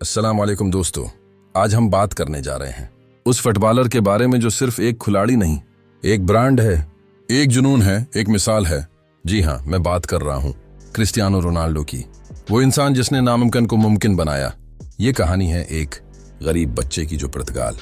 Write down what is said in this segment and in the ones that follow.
अस्सलाम वालेकुम दोस्तों, आज हम बात करने जा रहे हैं उस फुटबॉलर के बारे में जो सिर्फ एक खिलाड़ी नहीं, एक ब्रांड है, एक जुनून है, एक मिसाल है। जी हाँ, मैं बात कर रहा हूँ क्रिस्टियानो रोनाल्डो की। वो इंसान जिसने नामुमकिन को मुमकिन बनाया। ये कहानी है एक गरीब बच्चे की जो पुर्तगाल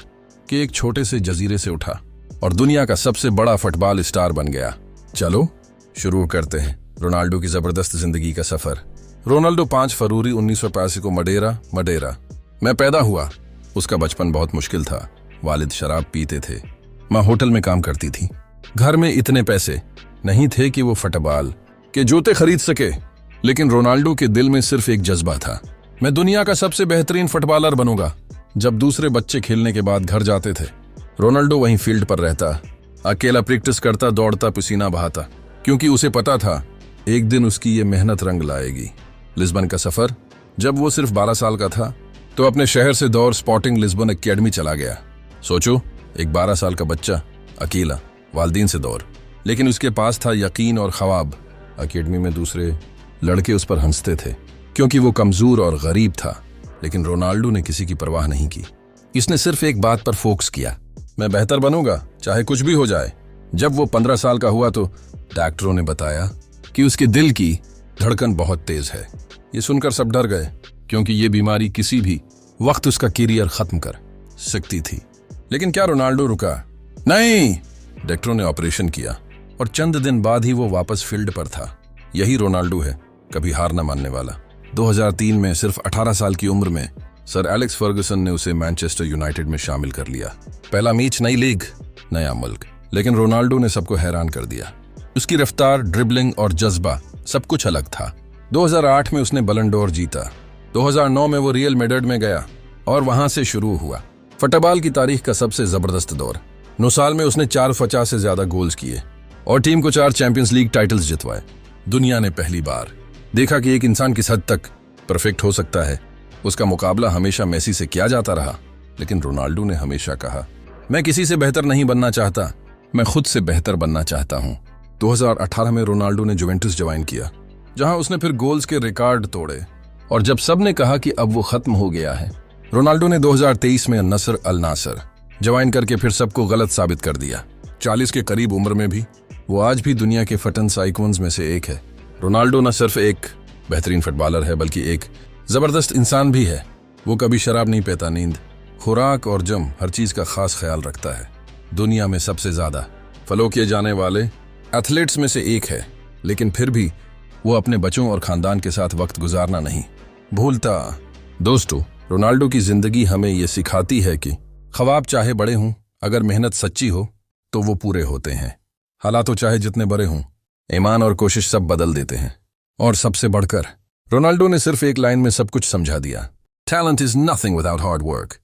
के एक छोटे से जजीरे से उठा और दुनिया का सबसे बड़ा फुटबॉल स्टार बन गया। चलो शुरू करते हैं रोनाल्डो की जबरदस्त जिंदगी का सफर। रोनाल्डो 5 फरवरी 1985 को मडेरा में पैदा हुआ। उसका बचपन बहुत मुश्किल था। वालिद शराब पीते थे, माँ होटल में काम करती थी। घर में इतने पैसे नहीं थे कि वो फुटबॉल के जूते खरीद सके, लेकिन रोनाल्डो के दिल में सिर्फ एक जज्बा था, मैं दुनिया का सबसे बेहतरीन फुटबॉलर बनूंगा। जब दूसरे बच्चे खेलने के बाद घर जाते थे, रोनाल्डो वहीं फील्ड पर रहता, अकेला प्रैक्टिस करता, दौड़ता, पसीना बहाता, क्योंकि उसे पता था एक दिन उसकी ये मेहनत रंग लाएगी। लिस्बन का सफर। जब वो सिर्फ 12 साल का था तो अपने शहर से दौड़ स्पोर्टिंग लिस्बन एकेडमी चला गया। सोचो, एक 12 साल का बच्चा अकेला वालिदैन से दौड़, लेकिन उसके पास था यकीन और ख्वाब। एकेडमी में दूसरे लड़के उस पर हंसते थे क्योंकि वो कमजोर और गरीब था, लेकिन रोनाल्डो ने किसी की परवाह नहीं की। इसने सिर्फ एक बात पर फोकस किया, मैं बेहतर बनूंगा चाहे कुछ भी हो जाए। जब वो 15 साल का हुआ तो डॉक्टरों ने बताया कि उसके दिल की धड़कन बहुत तेज है। ये सुनकर सब डर गए क्योंकि ये बीमारी किसी भी वक्त उसका करियर खत्म कर सकती थी। लेकिन क्या रोनाल्डो रुका? नहीं, डॉक्टरों ने ऑपरेशन किया और चंद दिन बाद ही वो वापस फील्ड पर था। यही रोनाल्डो है, कभी हार न मानने वाला। 2003 में सिर्फ 18 साल की उम्र में सर एलेक्स फर्गुसन ने उसे मैनचेस्टर यूनाइटेड में शामिल कर लिया। पहला मैच, नई लीग, नया मुल्क, लेकिन रोनाल्डो ने सबको हैरान कर दिया। उसकी रफ्तार, ड्रिबलिंग और जज्बा सब कुछ अलग था। 2008 में उसने बलन डोर जीता। 2009 में वो रियल मैड्रिड में गया और वहां से शुरू हुआ फुटबॉल की तारीख का सबसे जबरदस्त दौर। 9 साल में उसने 450 से ज्यादा गोल्स किए और टीम को 4 चैंपियंस लीग टाइटल्स जितवाए। दुनिया ने पहली बार देखा कि एक इंसान किस हद तक परफेक्ट हो सकता है। उसका मुकाबला हमेशा मेसी से किया जाता रहा, लेकिन रोनाल्डो ने हमेशा कहा, मैं किसी से बेहतर नहीं बनना चाहता, मैं खुद से बेहतर बनना चाहता हूं। 2018 में रोनाल्डो ने जुवेंटस ज्वाइन किया, जहां उसने फिर गोल्स के रिकॉर्ड तोड़े। और जब सबने कहा कि अब वो खत्म हो गया है, रोनाल्डो ने 2023 में नसर अल नासर ज्वाइन करके फिर सबको गलत साबित कर दिया। 40 के करीब उम्र में भी वो आज भी दुनिया के फिटनेस आइकॉन्स में से एक है। रोनाल्डो न सिर्फ एक बेहतरीन फुटबॉलर है, बल्कि एक जबरदस्त इंसान भी है। वो कभी शराब नहीं पीता, नींद, खुराक और जिम, हर चीज का खास ख्याल रखता है। दुनिया में सबसे ज्यादा फॉलो किए जाने वाले एथलीट्स में से एक है, लेकिन फिर भी वो अपने बच्चों और खानदान के साथ वक्त गुजारना नहीं भूलता। दोस्तों, रोनाल्डो की जिंदगी हमें ये सिखाती है कि ख्वाब चाहे बड़े हों, अगर मेहनत सच्ची हो तो वो पूरे होते हैं। हालात चाहे जितने बड़े हों, ईमान और कोशिश सब बदल देते हैं। और सबसे बढ़कर रोनाल्डो ने सिर्फ एक लाइन में सब कुछ समझा दिया, talent is nothing without hard work.